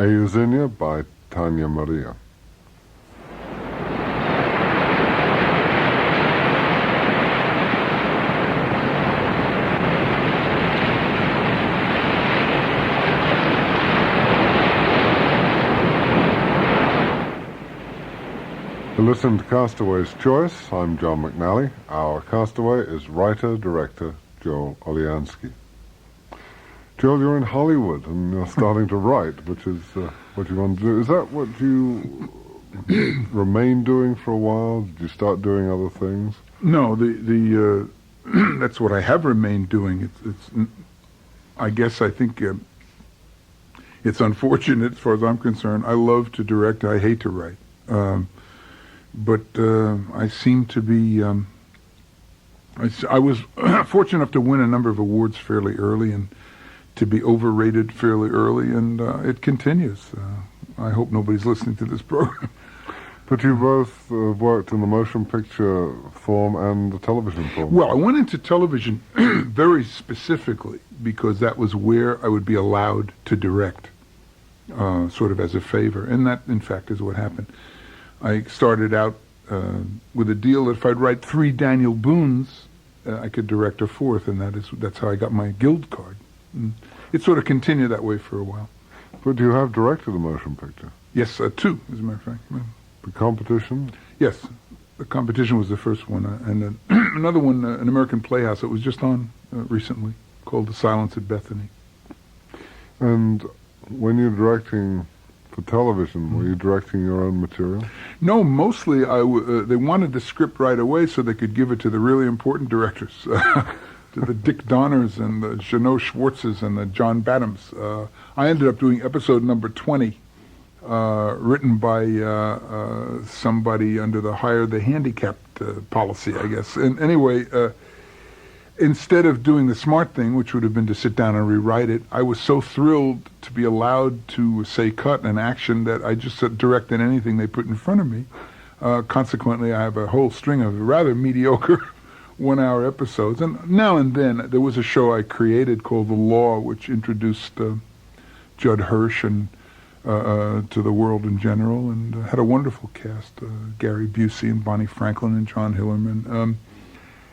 Euzinia by Tanya Maria. You listen to Castaway's Choice. I'm John McNally. Our Castaway is writer-director Joel Oliansky. Joel, you're in Hollywood and you're starting to write, which is what you want to do. Is that what you remain doing for a while? Did you start doing other things? No, the that's what I have remained doing. I think it's unfortunate as far as I'm concerned. I love to direct. I hate to write. But I seem to be. I was fortunate enough to win a number of awards fairly early and to be overrated fairly early, and it continues. I hope nobody's listening to this program. But you both worked in the motion picture form and the television form. Well, I went into television very specifically because that was where I would be allowed to direct, sort of as a favor, and that, in fact, is what happened. I started out with a deal that if I'd write 3 Daniel Boones, I could direct a 4th, and that's how I got my guild card. And it sort of continued that way for a while. But you have directed a motion picture? Yes, 2, as a matter of fact. The Competition? Yes, The Competition was the first one, and another one, an American Playhouse that was just on recently, called The Silence at Bethany. And when you're directing for television, were you directing your own material? No, mostly they wanted the script right away so they could give it to the really important directors, to the Dick Donners and the Jeannot Schwartzes and the John Badhams. I ended up doing episode number 20, written by somebody under the hire the handicapped policy, I guess. And anyway, instead of doing the smart thing, which would have been to sit down and rewrite it, I was so thrilled to be allowed to say cut and action that I just directed anything they put in front of me. Consequently, I have a whole string of rather mediocre 1-hour episodes. And now and then, there was a show I created called The Law, which introduced Judd Hirsch and to the world in general, and had a wonderful cast, Gary Busey and Bonnie Franklin and John Hillerman.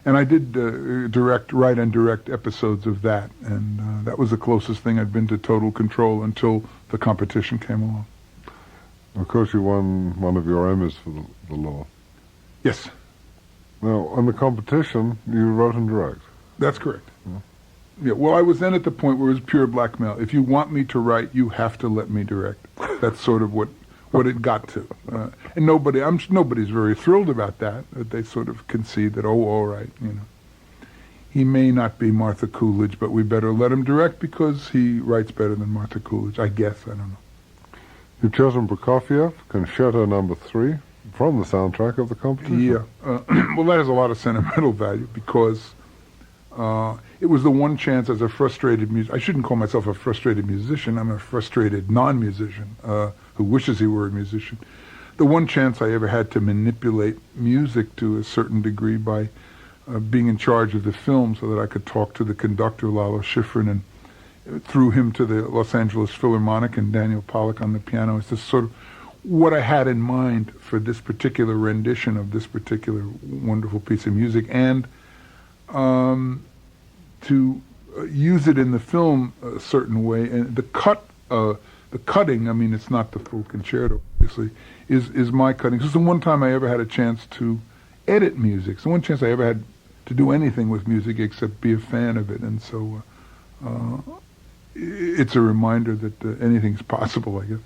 And I did write and direct episodes of that, and that was the closest thing I'd been to total control until The Competition came along. Of course, you won one of your Emmys for the Law. Yes. Now, on The Competition, you wrote and directed. That's correct. Yeah, well, I was then at the point where it was pure blackmail. If you want me to write, you have to let me direct. That's sort of what it got to. And nobody's very thrilled about that. They sort of concede that, oh, all right, he may not be Martha Coolidge, but we better let him direct because he writes better than Martha Coolidge. I guess, I don't know. You've chosen Prokofiev, Concerto number 3, from the soundtrack of The Competition. Yeah. Well, that has a lot of sentimental value because it was the one chance as a frustrated I shouldn't call myself a frustrated musician. I'm a frustrated non-musician who wishes he were a musician. The one chance I ever had to manipulate music to a certain degree by being in charge of the film so that I could talk to the conductor, Lalo Schifrin, and through him to the Los Angeles Philharmonic and Daniel Pollack on the piano. It's just sort of what I had in mind for this particular rendition of this particular wonderful piece of music, and to use it in the film a certain way. And the cutting, I mean, it's not the full concerto, obviously, is my cutting. So it's the one time I ever had a chance to edit music. It's the one chance I ever had to do anything with music except be a fan of it. And so it's a reminder that anything's possible, I guess.